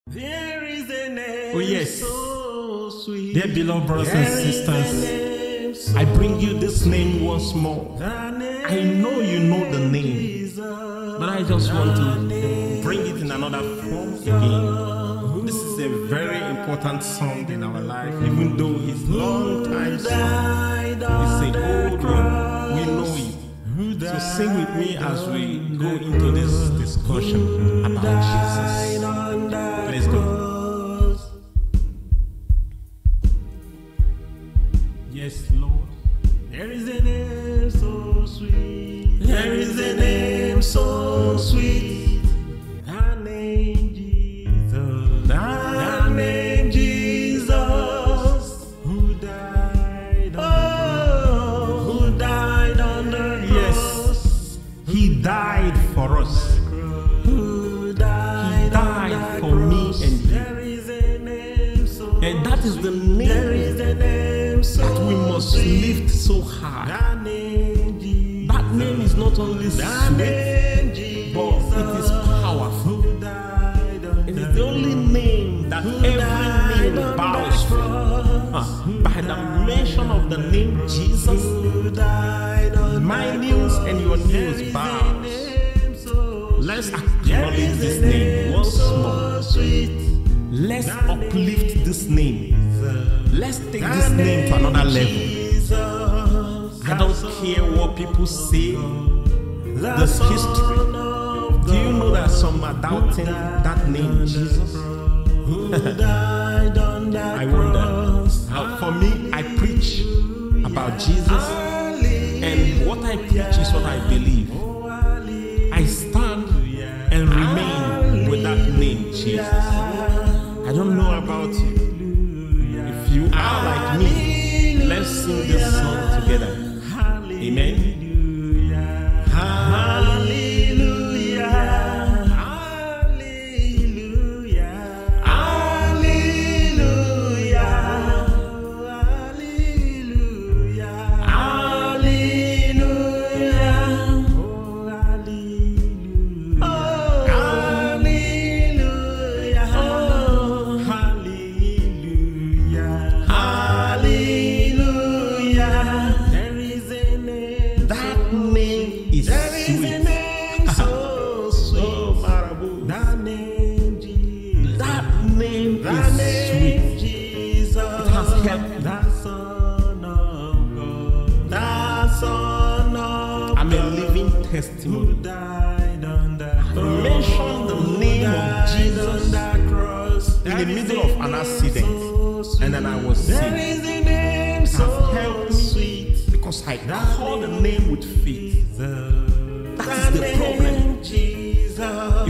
There is a name. Oh yes, so sweet. dear beloved brothers and sisters, I bring you this name once more. I know you know the name, but I just want to bring it in another form again. This is a very important song in our life, even though it's long time song. It's an old one, we know it. So sing with me as we go into this discussion about Jesus. Let's go. Yes, Lord. There is a name so sweet. There is a name so sweet. The name Jesus. The name Jesus. Who died on the cross. Yes, He died for us. Who died He died for me and you. There is a name so And that is the name There is a name so that we must lift so high. The name Jesus. That name is not only The sweet, name Jesus. but it is powerful. Who died on It is the only name that every name bows for. By the mention of the name Jesus, my knees and your knees bows. Let's acknowledge this name once more. Let's uplift this name. Let's take this name to another level. I don't care what people say. This history. Do you know that some are doubting that name, Jesus? I wonder. For me, I preach about Jesus, and what I preach is what I believe. I stand and remain with that name, Jesus. I don't know about you. If you are like me, let's sing this song together. Amen. Hallelujah. Hallelujah. Hallelujah. Hallelujah. Hallelujah. Oh, hallelujah. Oh, hallelujah. Hallelujah. There is a name. That name is There is a sweet. name so sweet. Oh, Marabu. That name Jesus. That name That is name sweet. Jesus. It has helped me. The Son of God. The Son of I'm a God. living testimony. Who died on the cross. Mention the name of Jesus On the cross. in the middle of an accident, and then I was There sick. is a name It so has helped me sweet. because I call the name with faith. That is the problem.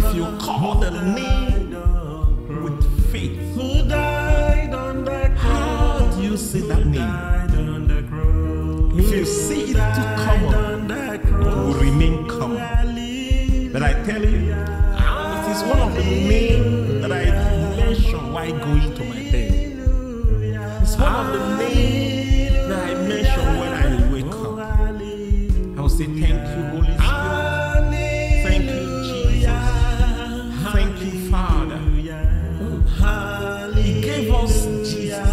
If you call the name with faith, Who died on the how cross? do you say that name? Died on the cross. If you see it too common, On the it cross. will remain common. But I tell you, it is one of the names that I mention while going to my bed. It's one of the names that I mention when I wake up. I will say, thank you, Holy Spirit. Thank you, Jesus. Thank you, Father. He gave us Jesus.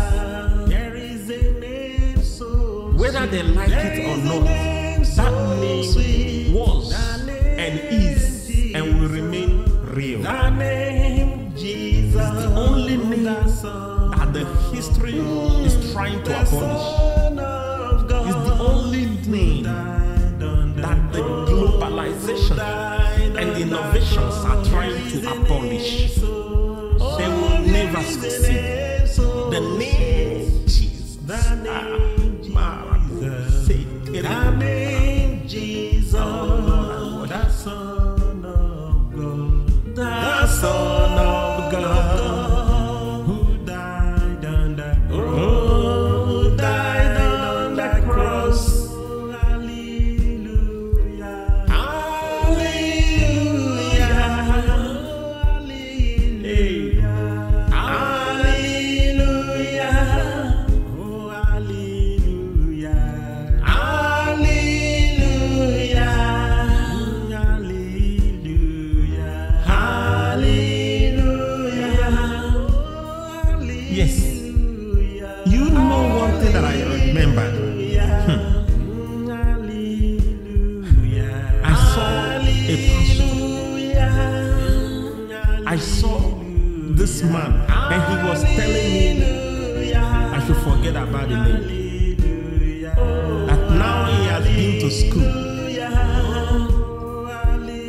There is a name so Whether they like it or not, that name was and is and will remain real. The name Jesus. It's the only name that the history is trying to abolish. It's the only name that the globalization and the innovations are trying to abolish. They will never succeed. The name Jesus. The name Jesus. The Son of God. The Son of God. Who died on the cross. Who died on the cross. Hallelujah. Hallelujah. Hallelujah. Hallelujah. Oh, hallelujah. Hallelujah. Hallelujah. Hallelujah. this man, and he was telling me I should forget about the name. That now he has been to school.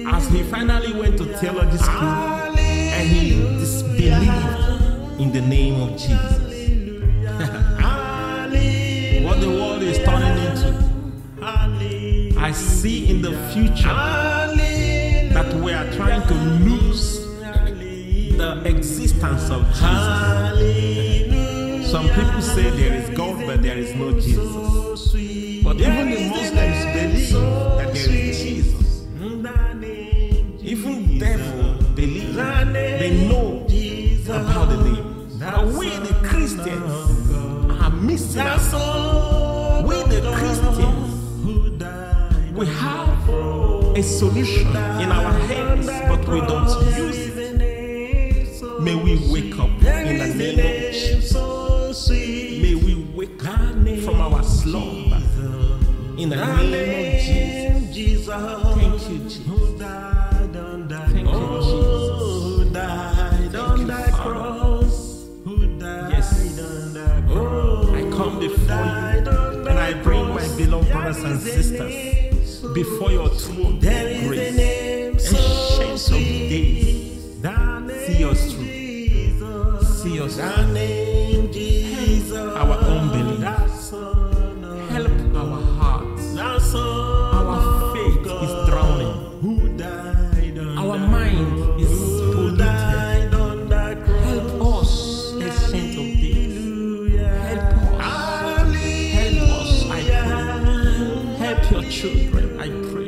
As he finally went to theology school, and he disbelieved in the name of Jesus. What the world is turning into, I see in the future that we are trying to lose the existence of Jesus. Some people say there is God, but there is no Jesus. But even the Muslims believe that there is Jesus. Even devil believe, they know about the name. But we the Christians are missing out. We the Christians, we have a solution in our hands, but we don't use it. May we wake up in the name of Jesus. May we wake up from our slumber in the name of Jesus. Thank you, Jesus. Thank you, Jesus. Yes. I come before you and I bring my beloved brothers and sisters before your throne of grace. Ancient of days, see us through. See us through. Help our unbelief. Help our hearts. Our faith is drowning. Our mind is polluted. Help us, ancient of days. Help us. Help us, I pray. Help your children, I pray.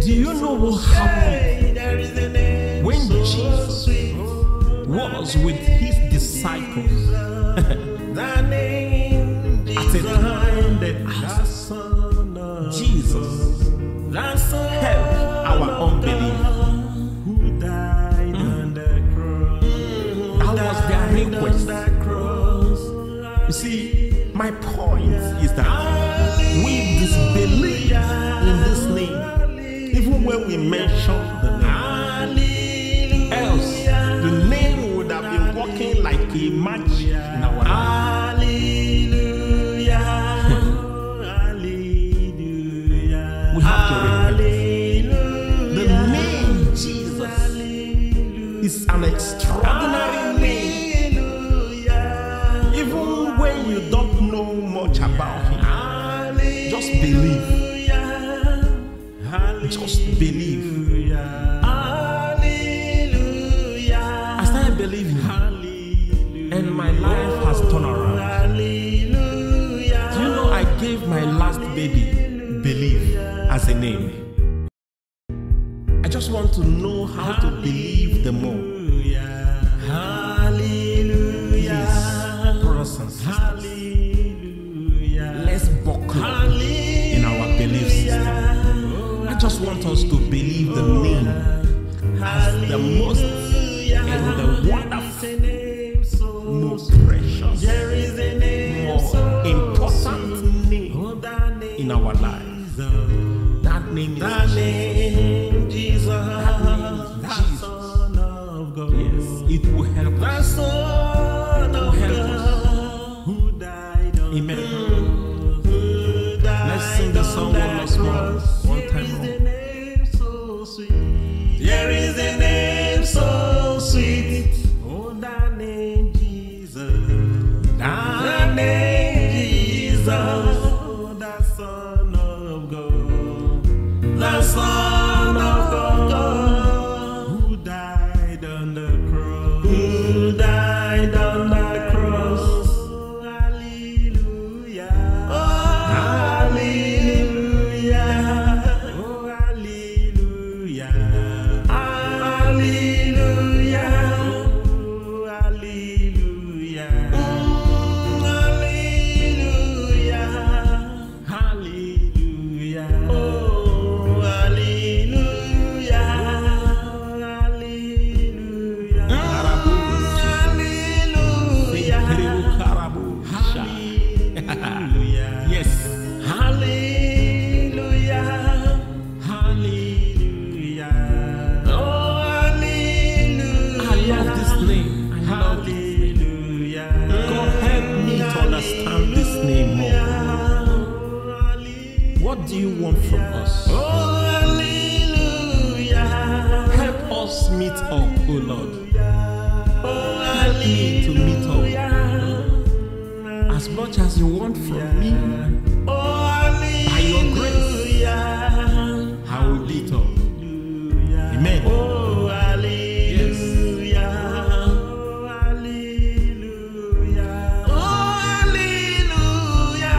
Do you know what happened when Jesus was with his disciples at a time that Jesus helped our unbelief? That was their request. You see, my point is that we disbelieve in this name even when we mention the name. Else, the name would have been working like a magic in our life. We have to remember the name Jesus is an extraordinary name. Even when you don't know much about him, just believe. Just believe. I started believing, and my life has turned around. Do you know I gave my last baby Believe as a name? I just want to know how to believe the more. Please, brothers and sisters, let's buckle in our belief system. I just want us to believe the name as the most and the wonderful, most precious, more important name in our lives. That name is Jesus. That name is Jesus. Yes, it will help us. It will help us. Amen. Let's sing the song once more. One time more. There is a name so sweet. Oh, that name Jesus. That name Jesus. Oh, that Son of God. The Son of God. Who died on the cross. Who died on the cross. Oh, hallelujah. What do you want from us? Oh, hallelujah. Help us meet up, oh Lord. Oh, Help me to meet up. As much as you want from me, oh, hallelujah. by your grace, I will meet up. Amen. Oh, hallelujah. Yes. Oh, hallelujah. Oh, hallelujah.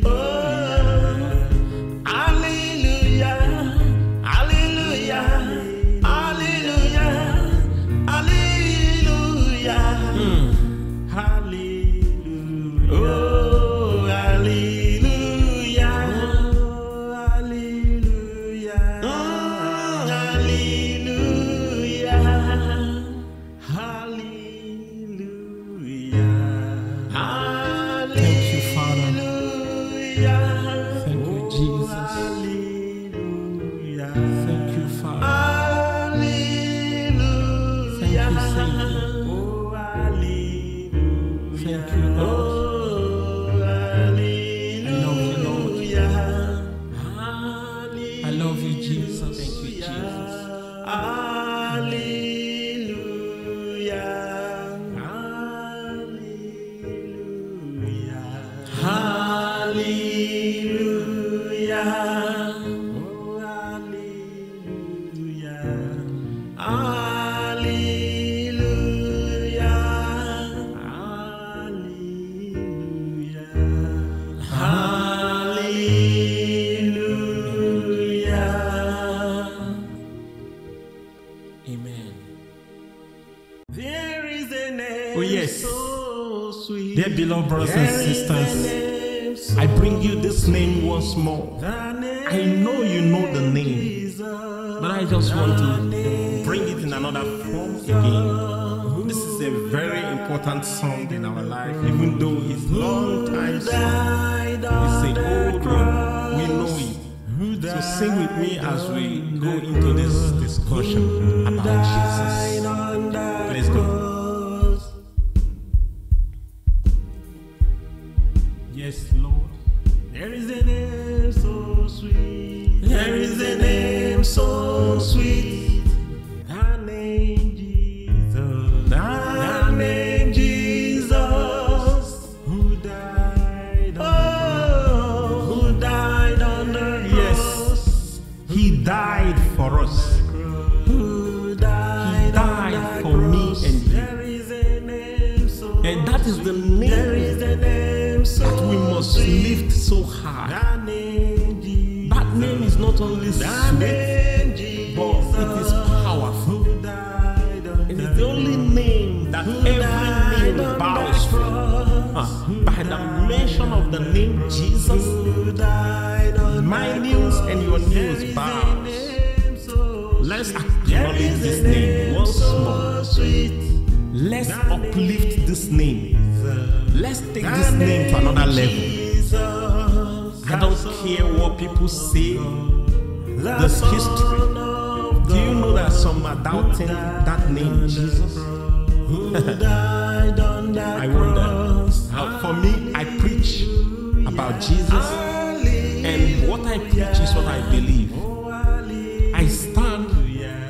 Oh, hallelujah. Hallelujah. Hallelujah. Hallelujah. Hallelujah. Hallelujah. Oh, hallelujah. Oh, hallelujah. Hallelujah. Thank you, Father. Hallelujah. Thank you, Jesus. Hallelujah. Thank you, Father. Hallelujah. Thank you, Savior. Oh, hallelujah. Thank you, Lord. Oh, hallelujah. I love you, Lord. Hallelujah. I love you, Jesus. Thank you, Jesus. Hallelujah. Hallelujah. Hallelujah. Oh, hallelujah. Hallelujah. Hallelujah. Hallelujah. Amen. There is a name Oh, yes. so sweet. Dear beloved brothers and sisters, I bring you this name once more. I know you know the name, but I just want to bring it in another form again. This is a very important song in our life, even though it's long time song. It's an old one. We know it. So sing with me as we go into this discussion about Jesus. Let's go. Yes, Lord. There is a name so sweet. There is a name so sweet. The name Jesus. The name Jesus. Who died on the cross. Yes, He died for us. Who died on the for me cross. and you. There is a name so And that is the There name is a name so that we must lift so high. The name Jesus. That name is not only The sweet, name Jesus. but it is powerful. Who died on It is the only name that every name bows for. By the mention of the name Jesus, Who died on my knees and your knees bow. Let's acknowledge this name once more. Let's uplift this name. Let's take this name to another level. I don't care what people say, the history. Do you know that some are doubting that name, Jesus? I wonder. For me, I preach about Jesus, and what I preach is what I believe. I stand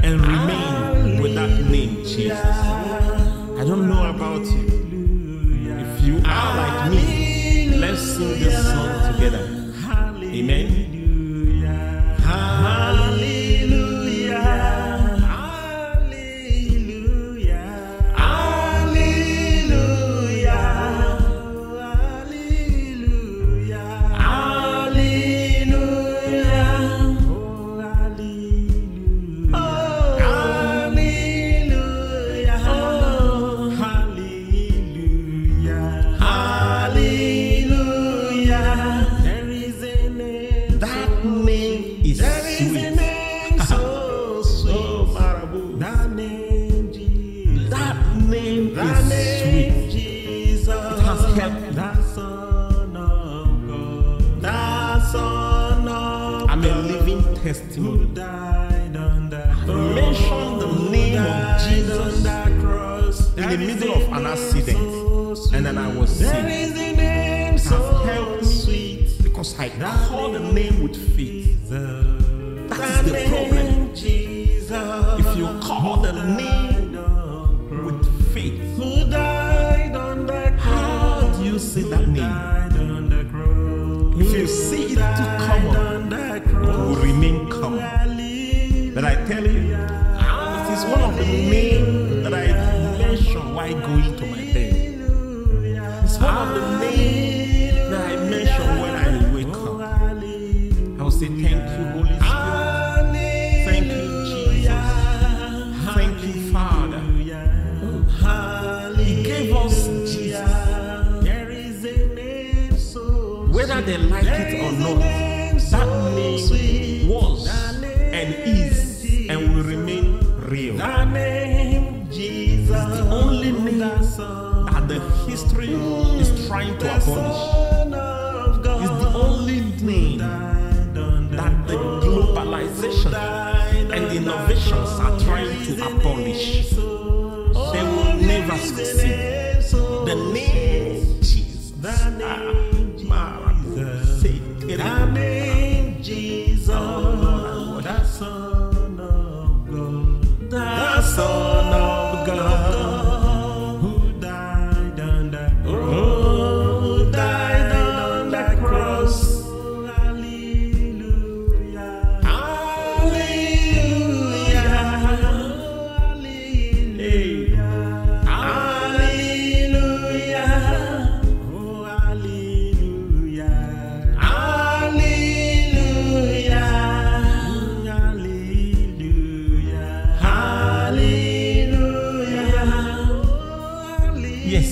and remain with that name, Jesus. I don't know about you. If you are like me, let's sing this song together. Amen. Hallelujah. Hallelujah. Hallelujah. Hallelujah. Hallelujah. Oh, hallelujah. Oh, hallelujah. Oh, hallelujah. Hallelujah. There is a name. That name is There is a sweet. name so sweet. Oh, Marabu. The name Jesus. That name The is name sweet. Jesus. It has helped me. The Son of God. The Son of I'm a God. living Who testimony. died on the cross. Mention the name of Jesus On the cross. in the middle of an accident, and then I was There saved. is a name so helped me sweet. because I call the name with faith. That is the problem. If you call the name with faith, how do you say that name? If you see it too common, it will remain common. But I tell you, it is one of the names that I mention while going to my bed. It's one of the names that I mention when I wake up. I will say, thank you, Holy Spirit. Thank you, Jesus. Thank you, Father. He gave us Jesus. Whether they like it or not, that name was and is and will remain real. That name, Jesus, is the only name that the history is trying to abolish. It's the only name that the globalization and the innovations are trying to abolish. They will never succeed. The name Jesus. That name Jesus. That Son of God. The Son of God. Who died on the cross. Hallelujah. Hallelujah. Hallelujah. Oh, hallelujah. Hallelujah. Yes.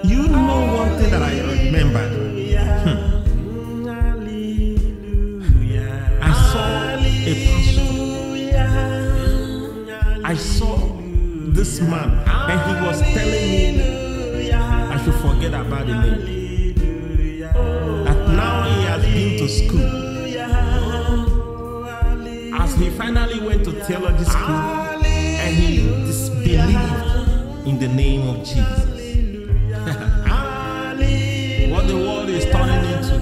You know one thing that I remembered. I saw a pastor. I saw this man, and he was telling me I should forget about the name. That now he has been to school. As he finally went to theology school, and he disbelieved in the name of Jesus. What the world is turning into,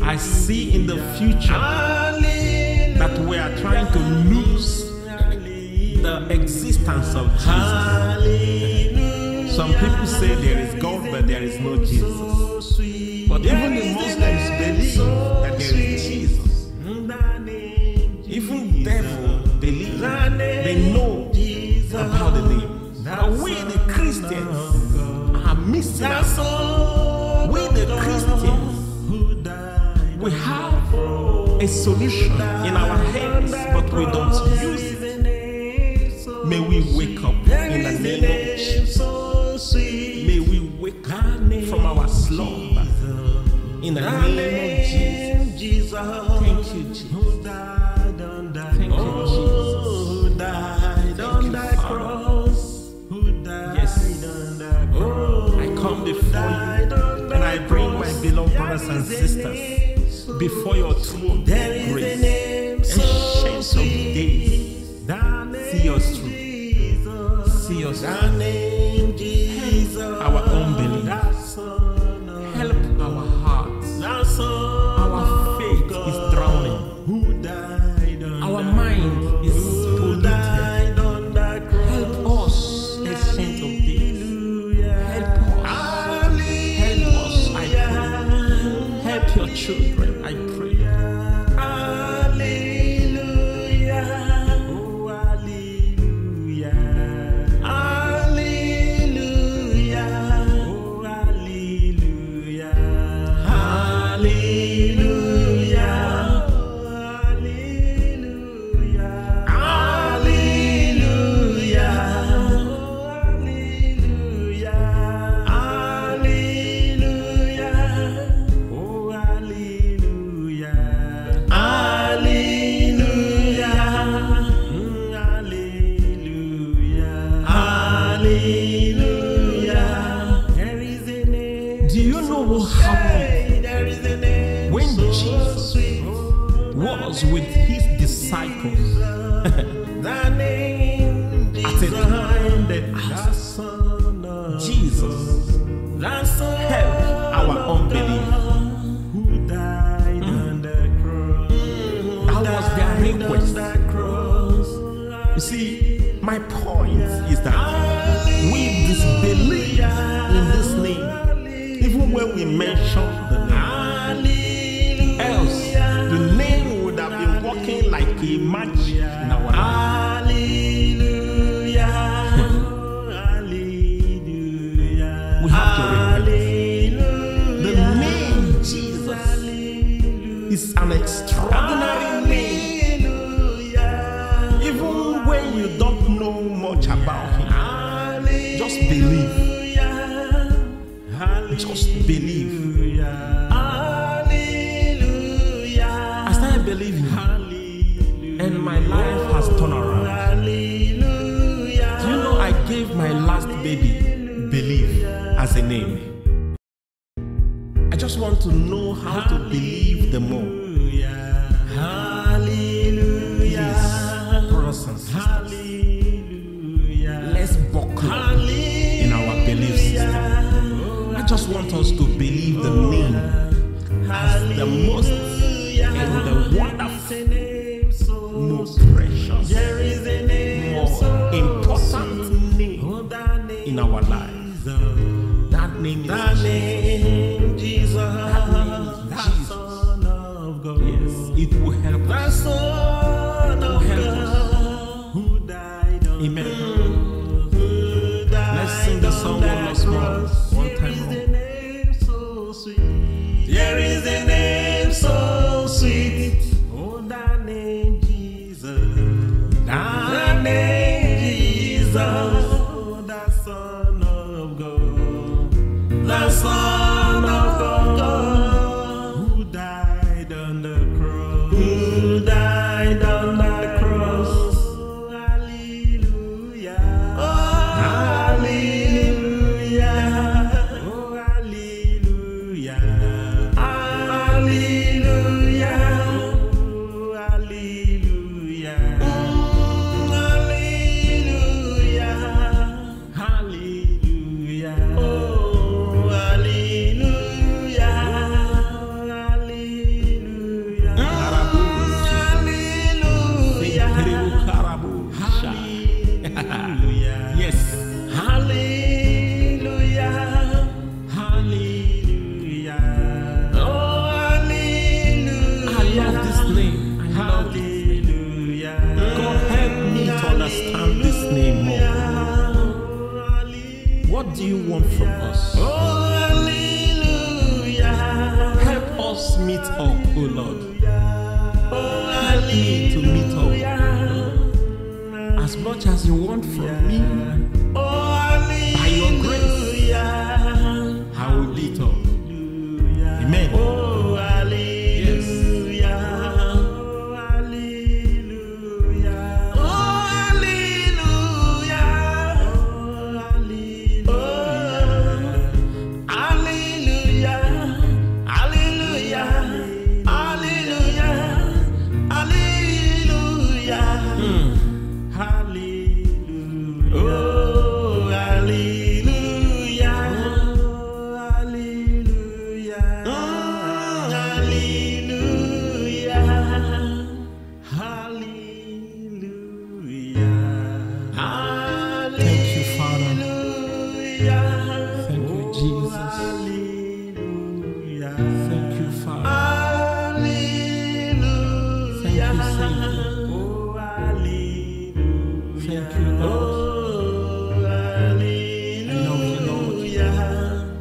I see in the future that we are trying to lose the existence of Jesus. Some people say there is God, but there is no Jesus. But even the Muslims believe that there is Jesus. Even devil believe, they know about the name. But we the Christians are missing out. We the Christians, we have a solution in our hands, but we don't use it. May we wake up in the name of Jesus. May we wake up from our slumber in the name of Jesus. Thank you, Jesus. Thank you, Jesus. Come before you, and I bring my beloved brothers and sisters before your throne of grace. Ancient of days, see us through. See us through. Help our unbelief. Help our hearts. Our faith is drowning. Our mind is polluted. Help us, ancient of days. Help your children, I pray. Hallelujah. Oh, hallelujah. Hallelujah. Oh, hallelujah. Hallelujah. Hallelujah. Hallelujah. Do you know what happened when Jesus was with his disciples? At a time that Jesus helped our unbelief. My point is that we disbelieve in this name, even when we mention the name. Else, the name would have been walking like a magic in our life. We have to repent. The name Jesus is an extraordinary name. Even when you don't know much about him, just believe. Just believe. I started believing, and my life has turned around. Do you know I gave my last baby Believe as a name? I just want to know how to believe the more. Please, brothers and sisters, let's buckle in our belief system. I just want us to believe the name as the most and the wonderful, most precious, more important name in our lives. That name is Jesus. That name is Jesus. Son of God. Yes, it will help us. It will help us. Who died on Amen. Let's sing the song once more. One time more. There is a name so sweet. Oh, that name Jesus. That name Jesus. Oh, that Son of God. The Son of God. Who died on the cross. Who died on the cross. Oh, hallelujah. Oh, hallelujah. Oh, hallelujah. Hallelujah. Oh, hallelujah. Hallelujah. Hallelujah. Oh, hallelujah. Hallelujah. Hallelujah. Yes. Hallelujah. Hallelujah. Oh, hallelujah. I love this name. I love this name. God help me to understand this name more. What do you want from us? Oh, hallelujah. Help us meet up, oh Lord. Help me to meet up. As much as you want from me, by your grace, I will meet up. Amen. Oh, hallelujah. Oh, hallelujah. Oh, hallelujah. Oh, hallelujah. Hallelujah. Hallelujah. Hallelujah. Hallelujah. Hallelujah. Oh, hallelujah. Oh, hallelujah. Hallelujah. Hallelujah. Thank you, Father. Thank you, Jesus. Hallelujah. Thank you, Father. Hallelujah. Thank you, Savior. Oh, hallelujah. Thank you, Lord. Oh, hallelujah. I love you, Lord.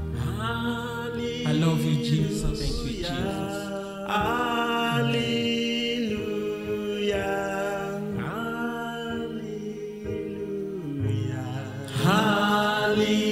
Hallelujah. I love you, Jesus. Thank you, Jesus. Hallelujah. Hallelujah. Hallelujah.